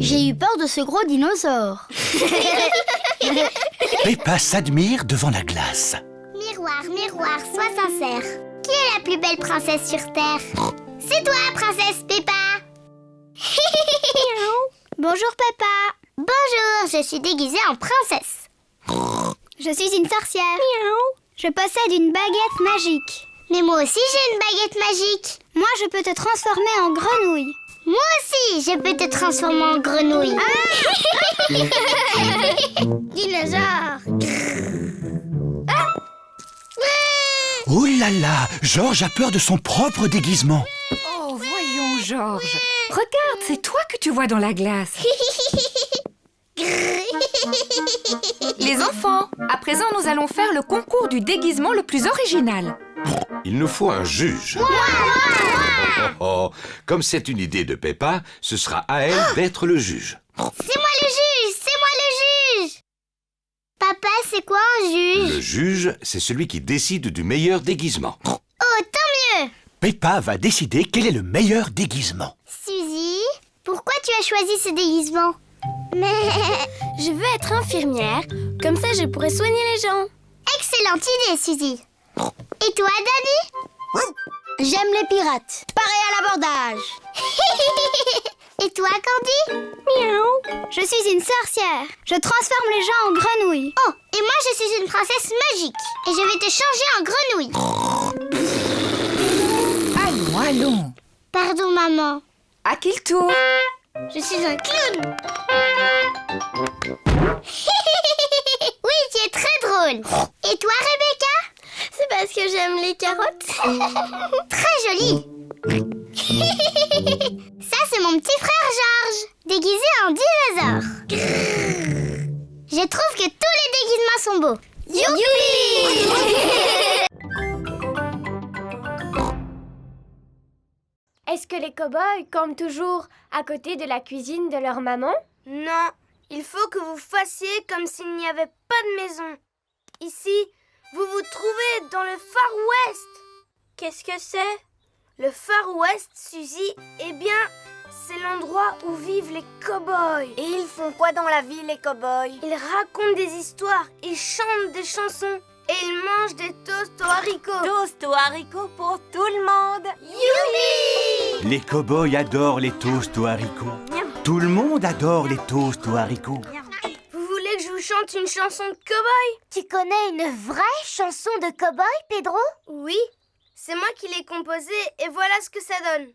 J'ai eu peur de ce gros dinosaure. Peppa s'admire devant la glace. Miroir, miroir, sois sincère. Qui est la plus belle princesse sur Terre? C'est toi, princesse Peppa. Bonjour Peppa. Bonjour, je suis déguisée en princesse. Je suis une sorcière. Je possède une baguette magique. Mais moi aussi j'ai une baguette magique. Moi, je peux te transformer en grenouille. Moi aussi, je peux te transformer en grenouille. Dinosaure. Oh là là, George a peur de son propre déguisement. Oh, voyons, George. Regarde, c'est toi que tu vois dans la glace. Les enfants, à présent, nous allons faire le concours du déguisement le plus original. Il nous faut un juge. Comme c'est une idée de Peppa, ce sera à elle d'être le juge. C'est moi le juge, c'est moi le juge. Papa, c'est quoi un juge? Le juge, c'est celui qui décide du meilleur déguisement. Oh, tant mieux. Peppa va décider quel est le meilleur déguisement. Suzy, pourquoi tu as choisi ce déguisement? Mais... Je veux être infirmière, comme ça je pourrais soigner les gens. Excellente idée, Suzy. Et toi, Danny? J'aime les pirates. Pareil à l'abordage. Et toi, Candy? Miaou. Je suis une sorcière. Je transforme les gens en grenouilles. Oh, et moi je suis une princesse magique. Et je vais te changer en grenouille. Allons. Pardon, maman. À qui le tour? Je suis un clown. Oui, tu es très drôle. Et toi, Rebecca? C'est parce que j'aime les carottes. Très joli. Ça, c'est mon petit frère Georges, déguisé en dinosaure. Je trouve que tous les déguisements sont beaux. Youpi! Est-ce que les cow-boys campent toujours à côté de la cuisine de leur maman? Non, il faut que vous fassiez comme s'il n'y avait pas de maison. Ici, vous vous trouvez dans le Far West. Qu'est-ce que c'est? Le Far West, Suzy, eh bien, c'est l'endroit où vivent les cow-boys. Et ils font quoi dans la vie, les cow-boys? Ils racontent des histoires, ils chantent des chansons et ils mangent des toasts aux haricots. Toast aux haricots pour tout le monde. Youpi! Les cow-boys adorent les toasts aux haricots. Tout le monde adore les toasts aux haricots. Vous voulez que je vous chante une chanson de cow-boy? Tu connais une vraie chanson de cow-boy, Pedro? Oui, c'est moi qui l'ai composée et voilà ce que ça donne.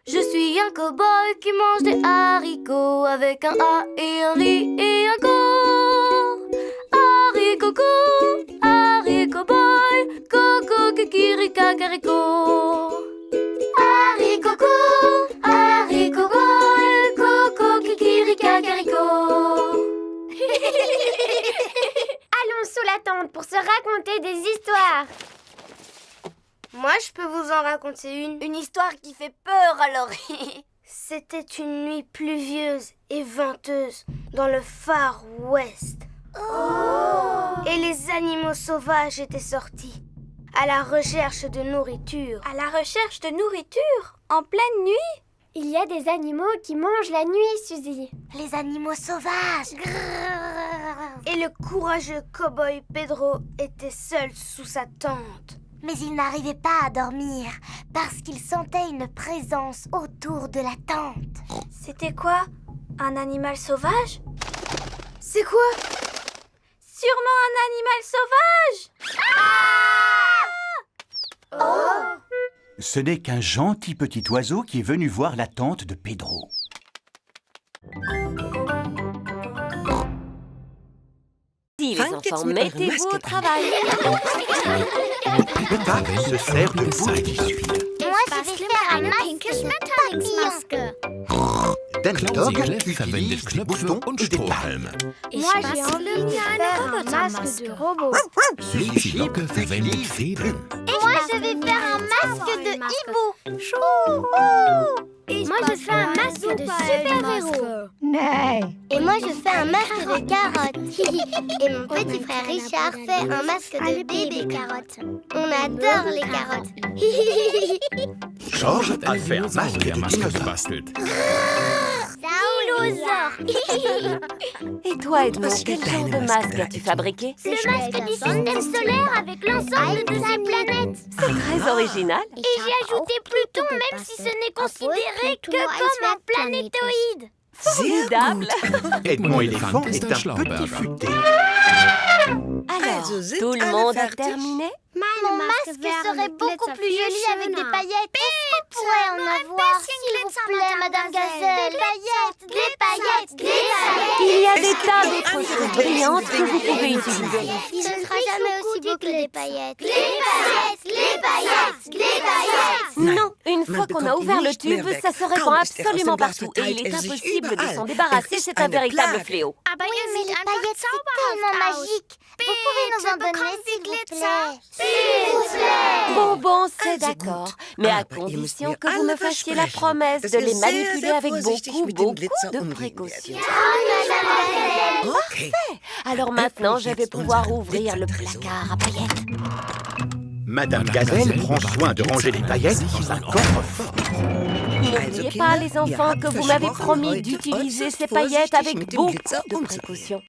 Je suis un cow-boy qui mange des haricots avec un A et un riz et un go. Haricot go, haricot boy, coco kikiri kakariko. Haricot go, haricot boy, coco kikiri kakariko. Allons sous la tente pour se raconter des histoires. Moi, je peux vous en raconter une. Une histoire qui fait peur alors. C'était une nuit pluvieuse et venteuse dans le Far West. Et les animaux sauvages étaient sortis à la recherche de nourriture. À la recherche de nourriture, en pleine nuit? Il y a des animaux qui mangent la nuit, Suzy. Les animaux sauvages. Et le courageux cow-boy Pedro était seul sous sa tente. Mais il n'arrivait pas à dormir parce qu'il sentait une présence autour de la tente. C'était quoi? Un animal sauvage? C'est quoi? Sûrement un animal sauvage! Ce n'est qu'un gentil petit oiseau qui est venu voir la tente de Pedro. Les enfants, mettez-vous au travail. Peppa se sert de bout d'huile. Moi, je vais faire un masque de papillon. Danny Dog verwendet utilise des Knöpfe boutons und et des pattes. Strohhalme. Moi, j'ai envie de faire un masque de robot. Lizzie Locke verwendet Federn. Moi, je vais faire un masque de hibou. Moi, je fais un masque de super-héros. Et moi, je fais un masque de carotte. Et mon petit frère Richard fait un masque de bébé carotte. On adore les carottes. George a fait un masque de dinosaure. gebastelt. Saoul dinosaure. Et toi, Edmond, quel genre de masque as-tu fabriqué? Le masque du système solaire avec l'ensemble de ses planètes. C'est très original. Et j'ai ajouté Pluton, même si ce n'est considéré que comme un planétoïde. Formidable. Edmond éléphant est un petit futé. Alors, tout le monde a terminé? Mon masque serait beaucoup plus joli avec des paillettes. Est-ce qu'on pourrait en avoir, s'il vous plaît, Madame Gazelle? Des paillettes. Il y a des tas d'autres choses brillantes que vous pouvez utiliser. Ce ne sera jamais aussi beau que des paillettes. Non, une fois qu'on a ouvert le tube, ça se répand absolument partout et il est impossible de s'en débarrasser, c'est un véritable fléau. Oui, mais les paillettes, c'est tellement magique. Vous pouvez nous en donner, s'il vous plaît? Bon, c'est d'accord. Mais à condition que vous me fassiez la promesse de les manipuler avec beaucoup de précautions. Parfait. Alors maintenant, je vais pouvoir ouvrir le placard à paillettes. Madame Gazelle prend soin de ranger les paillettes dans un coffre-fort. N'oubliez pas, les enfants, que vous m'avez promis d'utiliser ces paillettes avec beaucoup de précautions.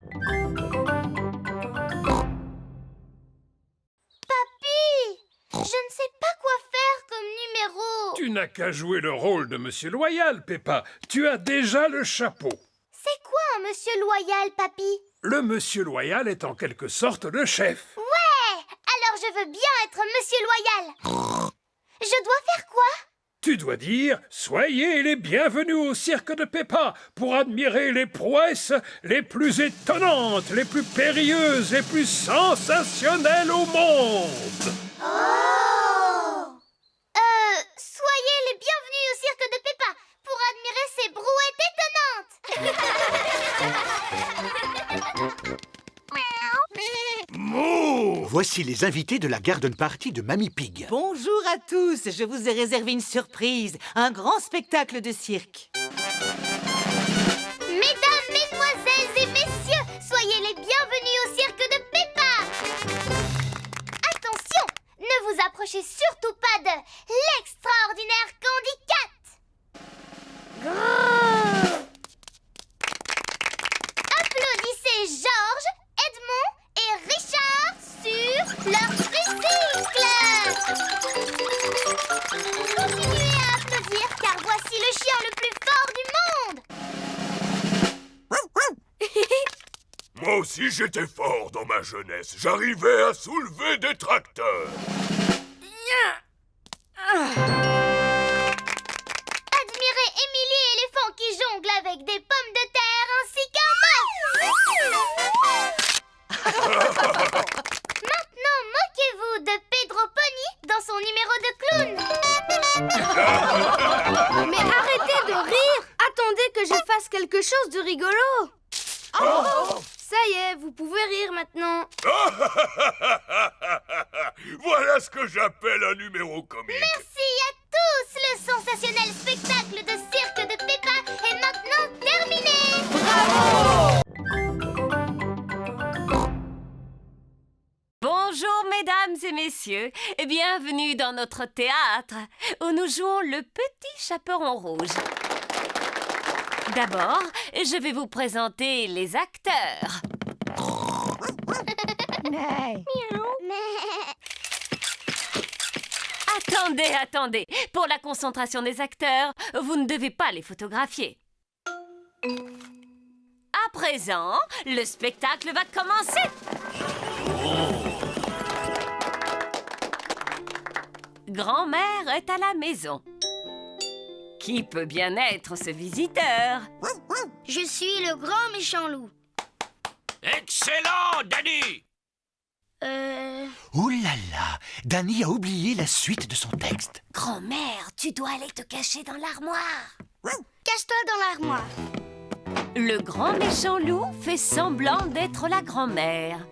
Je ne sais pas quoi faire comme numéro. Tu n'as qu'à jouer le rôle de Monsieur Loyal, Peppa. Tu as déjà le chapeau. C'est quoi un monsieur loyal, papy? Le Monsieur Loyal est en quelque sorte le chef. Ouais! Alors je veux bien être monsieur loyal. Je dois faire quoi? Tu dois dire « Soyez les bienvenus au cirque de Peppa pour admirer les prouesses les plus étonnantes, les plus périlleuses, les plus sensationnelles au monde !» Soyez les bienvenus au cirque de Peppa pour admirer ces brouettes étonnantes. Voici les invités de la garden party de Mamie Pig. Bonjour à tous, je vous ai réservé une surprise, un grand spectacle de cirque. Mesdames, mesdemoiselles et messieurs, soyez les bienvenus au cirque de Peppa. Attention, ne vous approchez surtout pas de l'extraordinaire Candy Cat. Applaudissez Georges, Edmond et Richard sur leur tricycle. Continuez à applaudir car voici le chien le plus fort du monde. Moi aussi j'étais fort dans ma jeunesse. J'arrivais à soulever des tracteurs. Admirez Émilie éléphant qui jongle avec des pommes de terre ainsi qu'un bœuf. Maintenant, moquez-vous de Pedro Pony dans son numéro de clown. Mais arrêtez de rire! Attendez que je fasse quelque chose de rigolo. Ça y est, vous pouvez rire maintenant. Voilà ce que j'appelle un numéro comique. Merci à tous! Le sensationnel spectacle de cirque de Peppa est maintenant terminé! Bonjour mesdames et messieurs, et bienvenue dans notre théâtre où nous jouons le Petit Chaperon Rouge. D'abord, je vais vous présenter les acteurs. Attendez. Pour la concentration des acteurs, vous ne devez pas les photographier. À présent, le spectacle va commencer. Grand-mère est à la maison. Qui peut bien être ce visiteur? Je suis le grand méchant loup. Excellent, Danny! Ouh là là, Danny a oublié la suite de son texte. Grand-mère, tu dois aller te cacher dans l'armoire. Cache-toi dans l'armoire. Le grand méchant loup fait semblant d'être la grand-mère.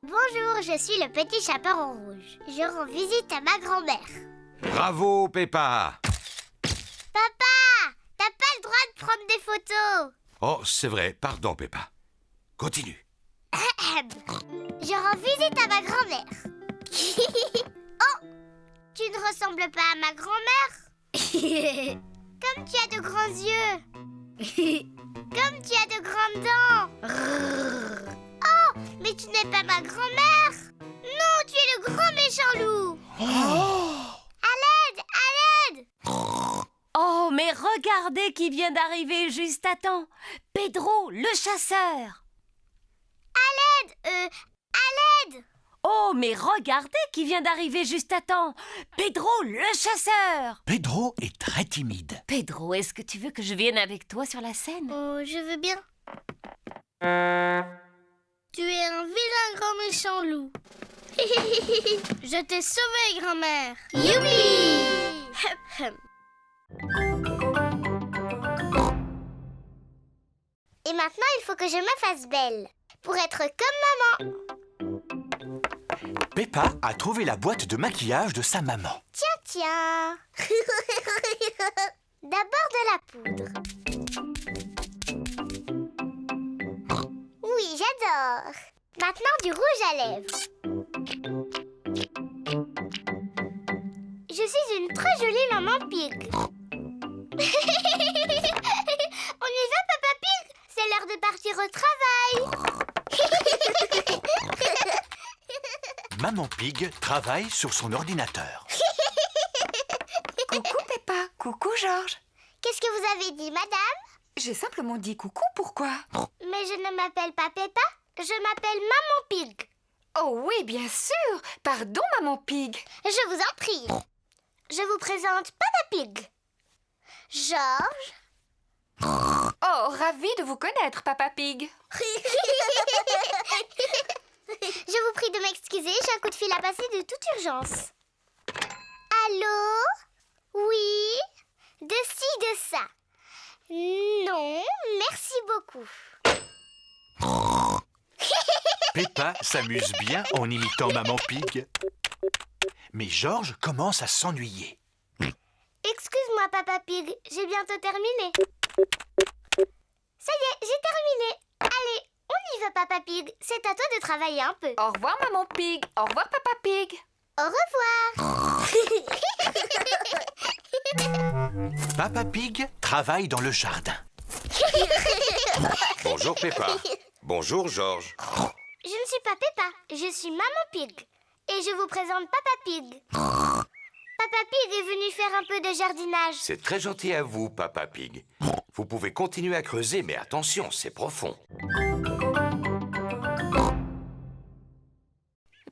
Bonjour, je suis le petit chaperon rouge. Je rends visite à ma grand-mère. Bravo, Peppa. Papa, t'as pas le droit de prendre des photos. Oh, c'est vrai, pardon, Peppa. Continue. Je rends visite à ma grand-mère. Oh, tu ne ressembles pas à ma grand-mère. Comme tu as de grands yeux. Comme tu as de grandes dents. Oh, mais tu n'es pas ma grand-mère. Non, tu es le grand méchant loup. À l'aide, à l'aide. Oh, mais regardez qui vient d'arriver juste à temps. Pedro, le chasseur. À l'aide. Oh, mais regardez qui vient d'arriver juste à temps. Pedro, le chasseur. Pedro est très timide. Pedro, est-ce que tu veux que je vienne avec toi sur la scène? Oh, je veux bien. Tu es un vilain grand méchant loup. Je t'ai sauvé, grand-mère. Youpi! Hep, hep. Et maintenant, il faut que je me fasse belle pour être comme maman. Peppa a trouvé la boîte de maquillage de sa maman. Tiens. D'abord de la poudre. Oui, j'adore. Maintenant du rouge à lèvres. Je suis une très jolie maman pig. On y va, Papa Pig? C'est l'heure de partir au travail. Maman Pig travaille sur son ordinateur. Coucou Peppa, coucou Georges. Qu'est-ce que vous avez dit, madame? J'ai simplement dit coucou, pourquoi? Mais je ne m'appelle pas Peppa, je m'appelle Maman Pig. Oh oui, bien sûr. Pardon, Maman Pig. Je vous en prie. Je vous présente Papa Pig. Georges. Oh, ravie de vous connaître, Papa Pig. Je vous prie de m'excuser, j'ai un coup de fil à passer de toute urgence. Allô? Oui? De ci, de ça. Non, merci beaucoup. Peppa s'amuse bien en imitant Maman Pig. Mais Georges commence à s'ennuyer. Excuse-moi, Papa Pig, j'ai bientôt terminé. Ça y est, j'ai terminé. Allez, on y va, Papa Pig. C'est à toi de travailler un peu. Au revoir, Maman Pig. Au revoir, Papa Pig. Au revoir. Papa Pig travaille dans le jardin. Bonjour Peppa. Bonjour Georges. Je ne suis pas Peppa, je suis Maman Pig. Et je vous présente Papa Pig. Papa Pig est venu faire un peu de jardinage. C'est très gentil à vous, Papa Pig. Vous pouvez continuer à creuser, mais attention, c'est profond.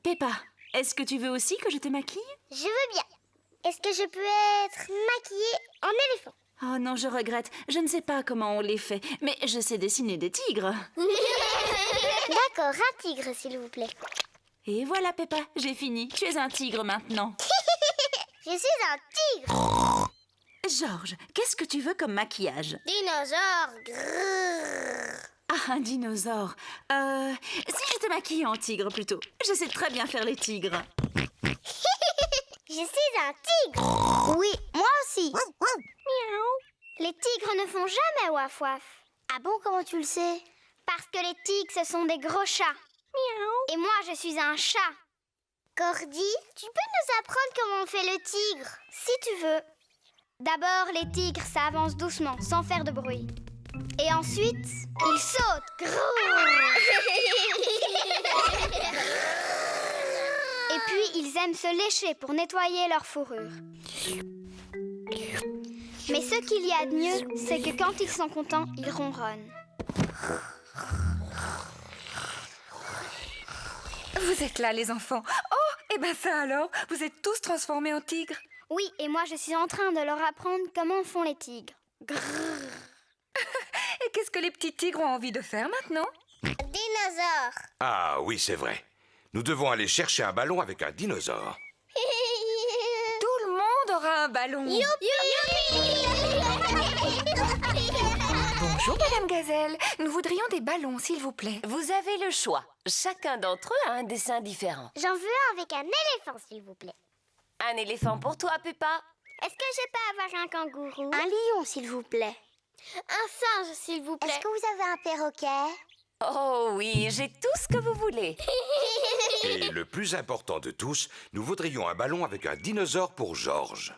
Peppa, est-ce que tu veux aussi que je te maquille? Je veux bien. Est-ce que je peux être maquillée en éléphant? Oh non, je regrette. Je ne sais pas comment on les fait, mais je sais dessiner des tigres. D'accord, un tigre, s'il vous plaît. Et voilà, Peppa, j'ai fini. Tu es un tigre maintenant. Je suis un tigre. Georges, qu'est-ce que tu veux comme maquillage? Dinosaure. Grrr. Ah, un dinosaure. Si je te maquille en tigre plutôt. Je sais très bien faire les tigres. Je suis un tigre. Oui, moi aussi. Miaou. Les tigres ne font jamais waf waf. Ah bon, comment tu le sais? Parce que les tigres, ce sont des gros chats. Miaou. Et moi, je suis un chat. Cordy, tu peux nous apprendre comment on fait le tigre? Si tu veux. D'abord, les tigres, ça avance doucement, sans faire de bruit. Et ensuite, ils sautent. Et puis, ils aiment se lécher pour nettoyer leur fourrure. Mais ce qu'il y a de mieux, c'est que quand ils sont contents, ils ronronnent. Vous êtes là, les enfants. Oh, et ben ça alors, vous êtes tous transformés en tigres. Oui, et moi je suis en train de leur apprendre comment font les tigres. Et qu'est-ce que les petits tigres ont envie de faire maintenant? Dinosaure. Ah oui, c'est vrai. Nous devons aller chercher un ballon avec un dinosaure. Tout le monde aura un ballon. Bonjour, Madame Gazelle. Nous voudrions des ballons, s'il vous plaît. Vous avez le choix. Chacun d'entre eux a un dessin différent. J'en veux un avec un éléphant, s'il vous plaît. Un éléphant pour toi, Peppa. Est-ce que je peux avoir un kangourou? Un lion, s'il vous plaît. Un singe, s'il vous plaît. Est-ce que vous avez un perroquet? Oh oui, j'ai tout ce que vous voulez. Et le plus important de tous, nous voudrions un ballon avec un dinosaure pour Georges.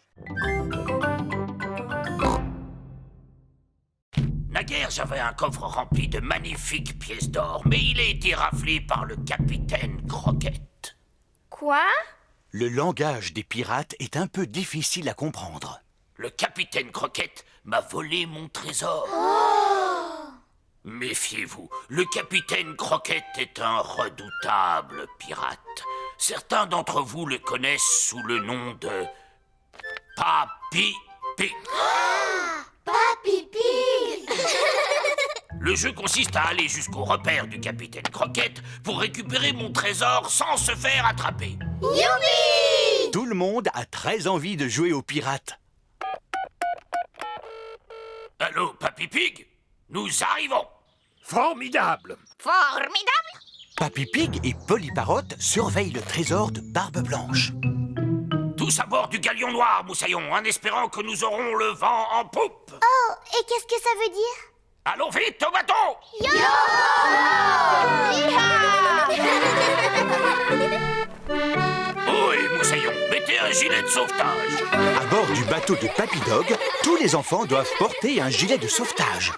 Hier, j'avais un coffre rempli de magnifiques pièces d'or, mais il a été raflé par le capitaine Croquette. Quoi? Le langage des pirates est un peu difficile à comprendre. Le capitaine Croquette m'a volé mon trésor. Méfiez-vous, le capitaine Croquette est un redoutable pirate. Certains d'entre vous le connaissent sous le nom de Papy Pig. Papy Pig. Le jeu consiste à aller jusqu'au repère du capitaine Croquette pour récupérer mon trésor sans se faire attraper. Youpi! Tout le monde a très envie de jouer aux pirates. Allô, Papy Pig? Nous arrivons. Formidable. Formidable. Papy Pig et Polly Parrot surveillent le trésor de Barbe Blanche. Tous à bord du galion noir, Moussaillon, en espérant que nous aurons le vent en poupe. Oh, et qu'est-ce que ça veut dire? Allons vite au bateau! Oh, et Moussaillon, mettez un gilet de sauvetage. À bord du bateau de Papy Dog, tous les enfants doivent porter un gilet de sauvetage.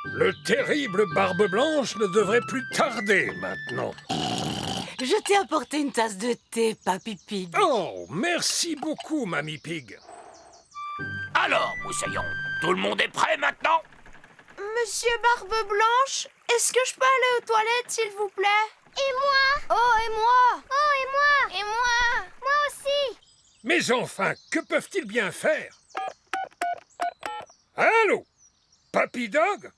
Le terrible Barbe Blanche ne devrait plus tarder maintenant. Je t'ai apporté une tasse de thé, Papy Pig. Oh, merci beaucoup, Mamie Pig. Alors, Moussaillon, tout le monde est prêt maintenant? Monsieur Barbe Blanche, est-ce que je peux aller aux toilettes, s'il vous plaît? Et moi? Oh, et moi? Oh, et moi? Et moi? Moi aussi. Mais enfin, que peuvent-ils bien faire? Allô? Papy Dog?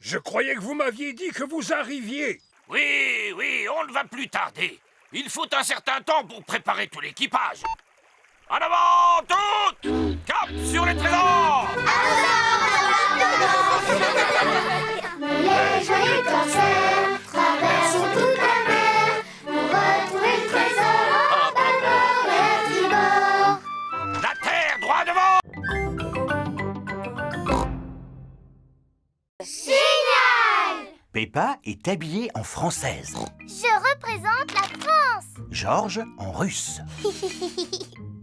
Je croyais que vous m'aviez dit que vous arriviez. Oui, oui, on ne va plus tarder. Il faut un certain temps pour préparer tout l'équipage. En avant, toutes! Cap sur les trésors! Les joyeux corsaires traversent toute la mer pour retrouver le trésor en bâbord et tribord. La terre, droit devant! Génial! Peppa est habillée en française. Je représente la France. George en russe.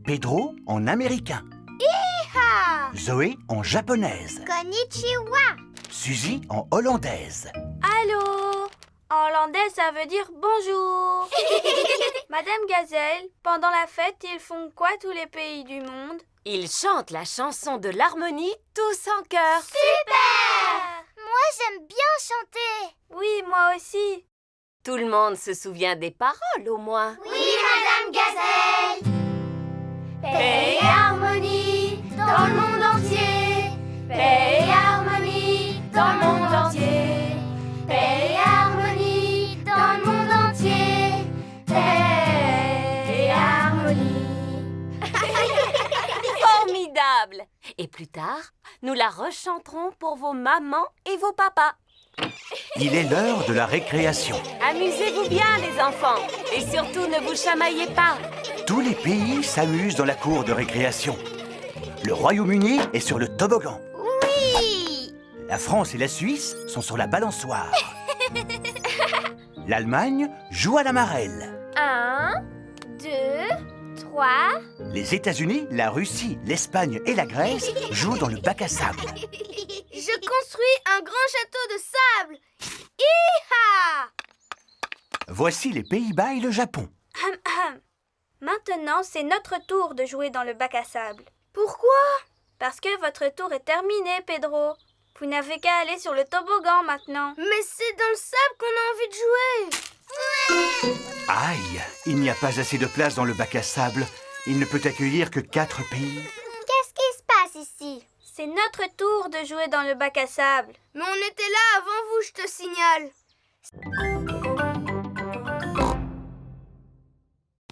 Pedro en américain. Hi-ha! Zoé en japonaise. Konnichiwa. Suzy en hollandaise. Allô? En hollandais, ça veut dire bonjour. Madame Gazelle, pendant la fête, ils font quoi tous les pays du monde? Ils chantent la chanson de l'harmonie tous en chœur. Super! Moi, j'aime bien chanter. Oui, moi aussi. Tout le monde se souvient des paroles, au moins. Oui, Madame Gazelle. Paix et harmonie dans le monde entier. Paix et harmonie dans le monde entier. Paix et harmonie dans le monde entier. Paix et harmonie. Formidable! Et plus tard, nous la rechanterons pour vos mamans et vos papas. Il est l'heure de la récréation. Amusez-vous bien, les enfants. Et surtout, ne vous chamaillez pas. Tous les pays s'amusent dans la cour de récréation. Le Royaume-Uni est sur le toboggan. Oui! La France et la Suisse sont sur la balançoire. L'Allemagne joue à la marelle. 1, 2, 3. Les États-Unis, la Russie, l'Espagne et la Grèce jouent dans le bac à sable. Je construis un grand château de sable. Hi-ha! Voici les Pays-Bas et le Japon. Maintenant, c'est notre tour de jouer dans le bac à sable. Pourquoi? Parce que votre tour est terminé, Pedro. Vous n'avez qu'à aller sur le toboggan maintenant. Mais c'est dans le sable qu'on a envie de jouer. Aïe, il n'y a pas assez de place dans le bac à sable. Il ne peut accueillir que 4 pays. Qu'est-ce qui se passe ici? C'est notre tour de jouer dans le bac à sable. Mais on était là avant vous, je te signale.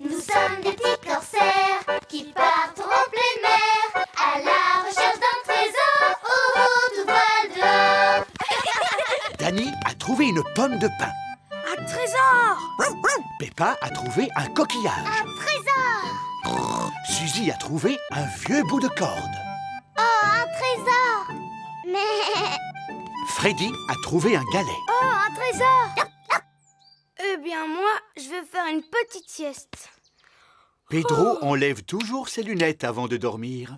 Nous sommes des petits corsaires qui partent en pleine mer à la recherche d'un trésor au haut tout voile dehors. Danny a trouvé une pomme de pin. Un trésor! Peppa a trouvé un coquillage. Un trésor! Suzy a trouvé un vieux bout de corde. Oh, un trésor! Mais... Freddy a trouvé un galet. Oh, un trésor! Eh bien, moi, je vais faire une petite sieste. Pedro enlève toujours ses lunettes avant de dormir.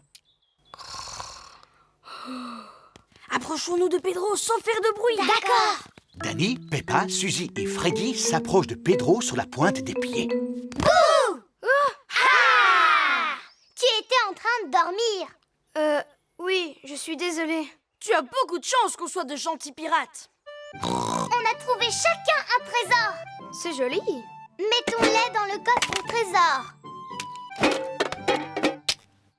Approchons-nous de Pedro sans faire de bruit. D'accord. Danny, Peppa, Suzy et Freddy s'approchent de Pedro sur la pointe des pieds. Bouh! Tu étais en train de dormir. Oui, je suis désolée. Tu as beaucoup de chance qu'on soit de gentils pirates. On a trouvé chacun un trésor. C'est joli. Mettons-les dans le coffre au trésor.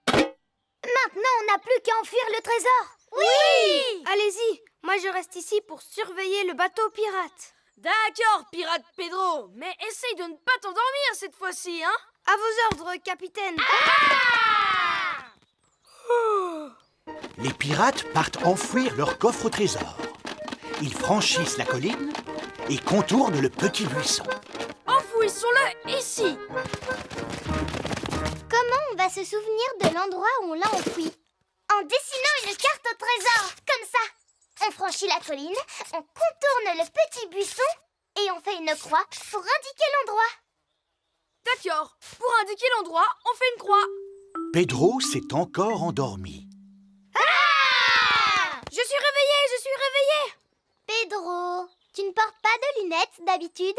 Maintenant, on n'a plus qu'à enfuir le trésor. Oui! Allez-y, moi je reste ici pour surveiller le bateau pirate. D'accord, pirate Pedro, mais essaye de ne pas t'endormir cette fois-ci, hein? À vos ordres, capitaine. Les pirates partent enfouir leur coffre au trésor. Ils franchissent la colline et contournent le petit buisson. Enfouissons-le ici. Comment on va se souvenir de l'endroit où on l'a enfoui? En dessinant une carte au trésor, comme ça. On franchit la colline, on contourne le petit buisson et on fait une croix pour indiquer l'endroit. D'accord, pour indiquer l'endroit, on fait une croix. Pedro s'est encore endormi. Je suis réveillée. Pedro, tu ne portes pas de lunettes d'habitude?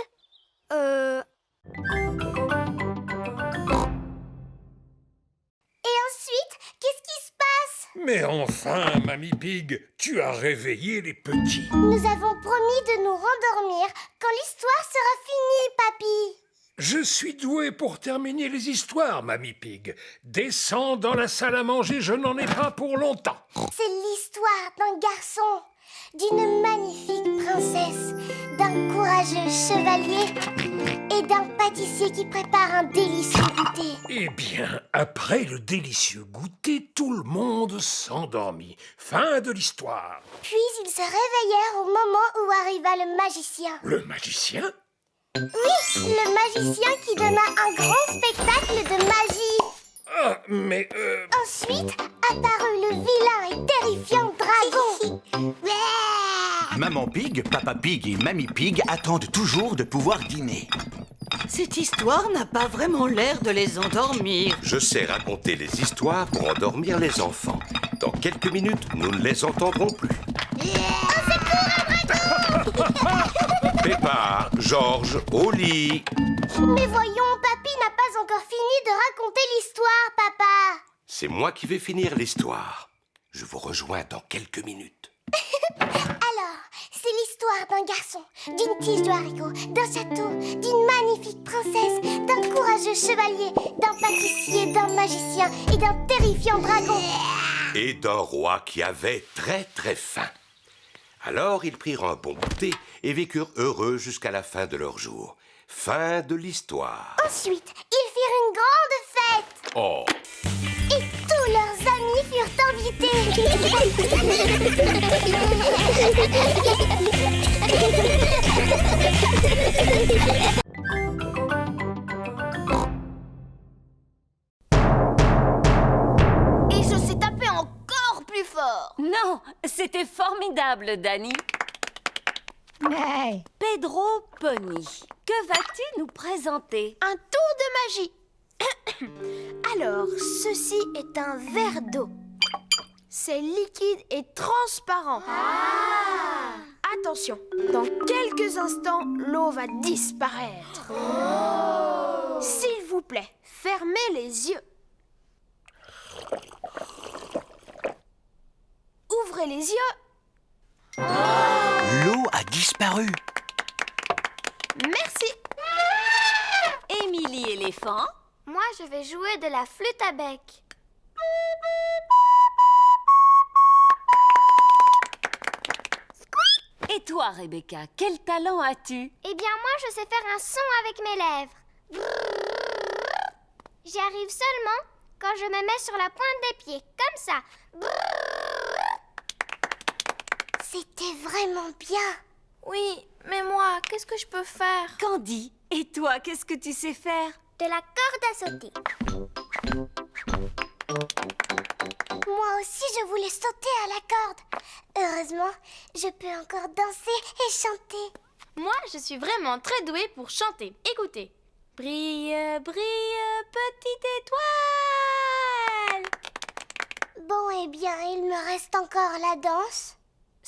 Et ensuite, qu'est-ce qui se passe? Mais enfin, Mamie Pig, tu as réveillé les petits. Nous avons promis de nous rendormir quand l'histoire sera finie, papy. Je suis doué pour terminer les histoires, Mamie Pig. Descends dans la salle à manger, je n'en ai pas pour longtemps. C'est l'histoire d'un garçon, d'une magnifique princesse, d'un courageux chevalier et d'un pâtissier qui prépare un délicieux goûter. Eh bien, après le délicieux goûter, tout le monde s'endormit. Fin de l'histoire. Puis ils se réveillèrent au moment où arriva le magicien. Le magicien? Oui, le magicien qui donna un grand spectacle de magie. Ah, mais Ensuite apparut le vilain et terrifiant dragon. Maman Pig, Papa Pig et Mamie Pig attendent toujours de pouvoir dîner. Cette histoire n'a pas vraiment l'air de les endormir. Je sais raconter les histoires pour endormir les enfants. Dans quelques minutes, nous ne les entendrons plus. Peppa, Georges, au lit. Mais voyons, papy n'a pas encore fini de raconter l'histoire, papa. C'est moi qui vais finir l'histoire. Je vous rejoins dans quelques minutes. Alors, c'est l'histoire d'un garçon, d'une tige de haricots, d'un château, d'une magnifique princesse, d'un courageux chevalier, d'un pâtissier, d'un magicien et d'un terrifiant dragon. Et d'un roi qui avait très très faim. Alors ils prirent un bon goûter et vécurent heureux jusqu'à la fin de leur jour. Fin de l'histoire. Ensuite, ils firent une grande fête. Oh, Et tous leurs amis furent invités. Et je sais taper encore plus fort. Non, c'était formidable, Danny. Pedro Pony, que vas-tu nous présenter? Un tour de magie. Alors, ceci est un verre d'eau. C'est liquide et transparent. Attention, dans quelques instants, l'eau va disparaître. S'il vous plaît, fermez les yeux. Ouvrez les yeux. L'eau a disparu. Merci. Émilie éléphant. Moi, je vais jouer de la flûte à bec. Et toi, Rebecca, quel talent as-tu? Eh bien, moi, je sais faire un son avec mes lèvres. J'y arrive seulement quand je me mets sur la pointe des pieds, comme ça. C'était vraiment bien. Oui, mais moi, qu'est-ce que je peux faire? Candy, et toi, qu'est-ce que tu sais faire? De la corde à sauter. Moi aussi, je voulais sauter à la corde. Heureusement, je peux encore danser et chanter. Moi, je suis vraiment très douée pour chanter. Écoutez. Brille, brille, petite étoile. Bon, eh bien, il me reste encore la danse.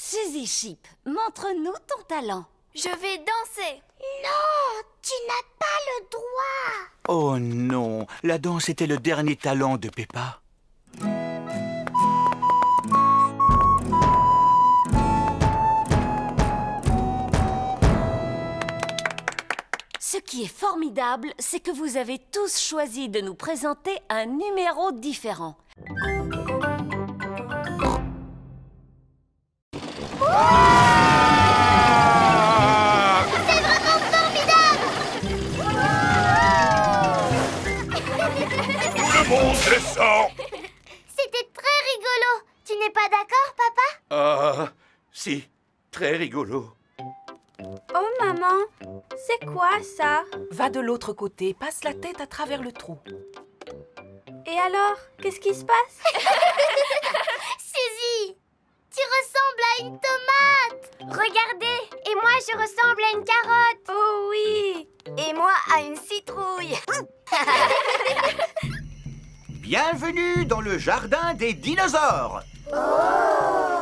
Suzy Chip, montre-nous ton talent. Je vais danser. Non, tu n'as pas le droit. Oh non, la danse était le dernier talent de Peppa. Ce qui est formidable, c'est que vous avez tous choisi de nous présenter un numéro différent. C'est vraiment formidable. Tout le monde descend. C'était très rigolo. Tu n'es pas d'accord, papa? Ah, si, très rigolo. Oh maman, c'est quoi ça? Va de l'autre côté, passe la tête à travers le trou. Et alors, qu'est-ce qui se passe? Suzy, tu ressembles à une tomate. Regardez, et moi je ressemble à une carotte. Oh oui. Et moi à une citrouille. Bienvenue dans le jardin des dinosaures.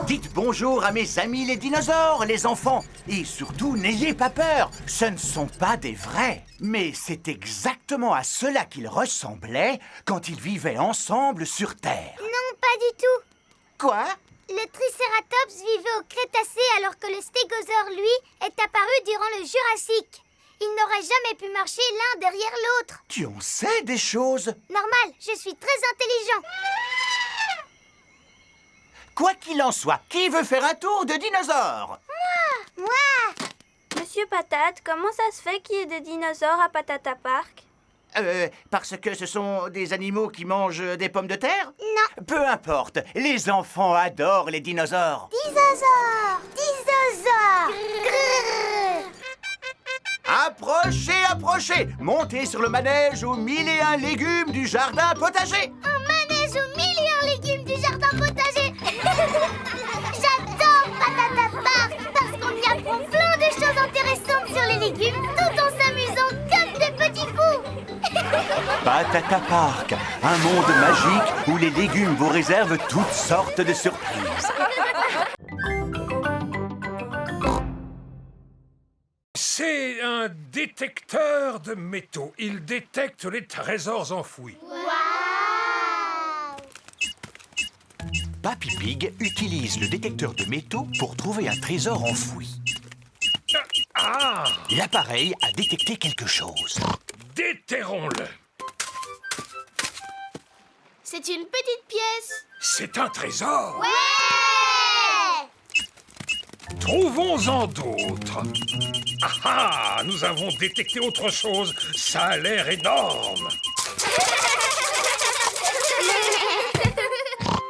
Dites bonjour à mes amis les dinosaures, les enfants. Et surtout, n'ayez pas peur, ce ne sont pas des vrais. Mais c'est exactement à cela qu'ils ressemblaient quand ils vivaient ensemble sur Terre. Non, pas du tout. Quoi? Le Triceratops vivait au Crétacé alors que le Stégosaure, lui, est apparu durant le Jurassique. Ils n'auraient jamais pu marcher l'un derrière l'autre. Tu en sais des choses? Normal, je suis très intelligent. Quoi qu'il en soit, qui veut faire un tour de dinosaures? Moi. Monsieur Patate, comment ça se fait qu'il y ait des dinosaures à Patata Park? Parce que ce sont des animaux qui mangent des pommes de terre? Non. Peu importe, les enfants adorent les dinosaures. Dinosaure. Dinosaure. Grrr. Approchez, approchez! Montez sur le manège aux 1001 légumes du jardin potager! Un manège aux 1001 légumes du jardin potager. J'adore Patata Park parce qu'on y apprend plein de choses intéressantes sur les légumes tout en s'amusant comme des petits fous. Patata Park, un monde magique où les légumes vous réservent toutes sortes de surprises. C'est un détecteur de métaux. Il détecte les trésors enfouis. Papy Pig utilise le détecteur de métaux pour trouver un trésor enfoui. Ah! L'appareil a détecté quelque chose. Déterrons-le. C'est une petite pièce. C'est un trésor. Ouais! Trouvons-en d'autres. Ah ah! Nous avons détecté autre chose. Ça a l'air énorme.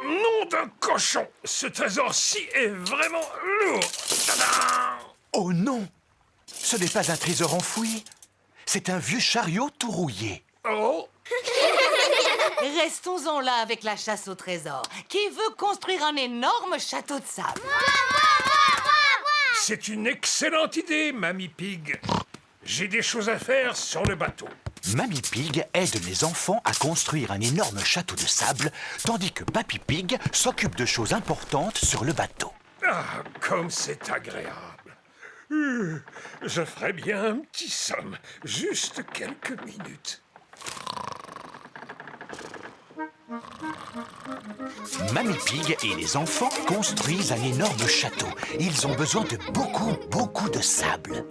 Nom d'un cochon! Ce trésor-ci est vraiment lourd. Tadam! Oh non! Ce n'est pas un trésor enfoui. C'est un vieux chariot tout rouillé. Oh! Restons-en là avec la chasse au trésor. Qui veut construire un énorme château de sable? C'est une excellente idée, Mamie Pig. J'ai des choses à faire sur le bateau. Mamie Pig aide les enfants à construire un énorme château de sable, tandis que Papy Pig s'occupe de choses importantes sur le bateau. Ah, comme c'est agréable. Je ferais bien un petit somme, juste quelques minutes. Mamie Pig et les enfants construisent un énorme château. Ils ont besoin de beaucoup de sable.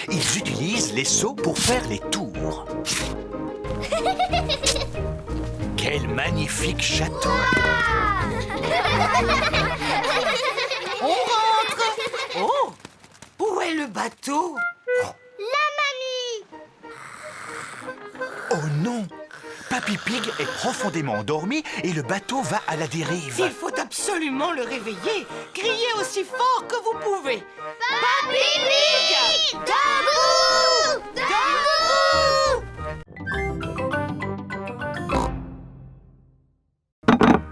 Ils utilisent les seaux pour faire les tours. Quel magnifique château! On rentre! Oh! Où est le bateau? La mamie! Oh non! Papy Pig est profondément endormi et le bateau va à la dérive. Il faut absolument le réveiller. Criez aussi fort que vous pouvez. Papy Pig! Debout!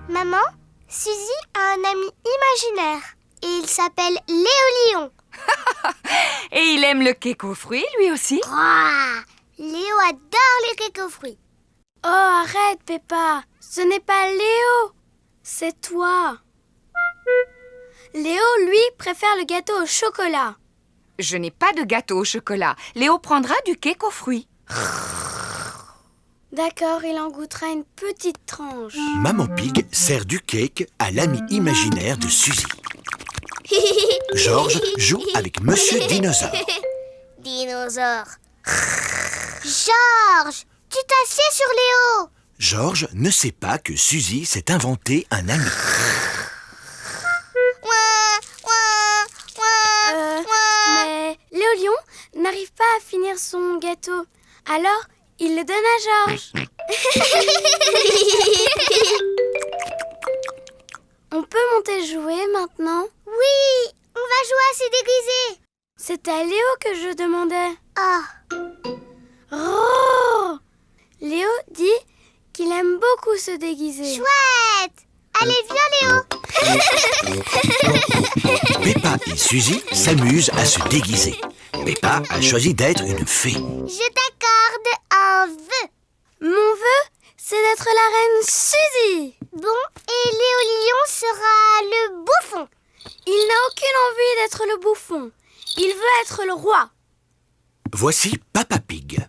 Maman, Suzy a un ami imaginaire et il s'appelle Léo Lion. Et il aime le cake aux fruits, lui aussi? Léo adore les cakes aux fruits. Oh, arrête, Peppa. Ce n'est pas Léo. C'est toi. Léo, lui, préfère le gâteau au chocolat. Je n'ai pas de gâteau au chocolat. Léo prendra du cake aux fruits. D'accord, il en goûtera une petite tranche. Maman Pig sert du cake à l'ami imaginaire de Suzy. Georges joue avec Monsieur Dinosaure. Dinosaure. Georges, tu t'assieds sur Léo. Georges ne sait pas que Suzy s'est inventé un ami. Mais Léo Lion n'arrive pas à finir son gâteau. Alors, il le donne à Georges. On peut monter jouer maintenant? Oui, on va jouer à se déguiser. C'est à Léo que je demandais. Oh. Léo dit qu'il aime beaucoup se déguiser. Chouette. Allez, viens Léo. Peppa et Suzy s'amusent à se déguiser. Peppa a choisi d'être une fée. Je t'accorde un vœu. Mon vœu, c'est d'être la reine Suzy. Bon, et Léo Lion sera le bouffon. Il n'a aucune envie d'être le bouffon. Il veut être le roi. Voici Papa Pig.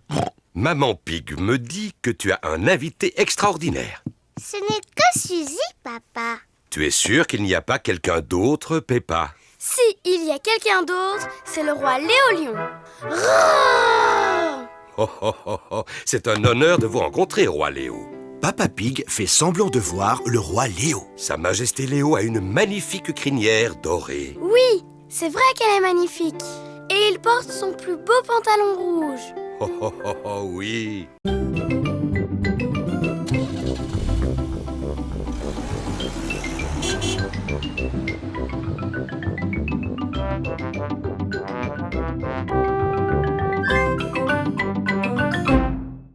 Maman Pig me dit que tu as un invité extraordinaire. Ce n'est que Suzy, papa. Tu es sûr qu'il n'y a pas quelqu'un d'autre, Peppa? Si il y a quelqu'un d'autre, c'est le roi Léo Lion. Roar! Oh, oh, oh, oh. C'est un honneur de vous rencontrer, roi Léo. Papa Pig fait semblant de voir le roi Léo. Sa Majesté Léo a une magnifique crinière dorée. Oui, c'est vrai qu'elle est magnifique. Et il porte son plus beau pantalon rouge. Oh, oh, oh, oh, oui.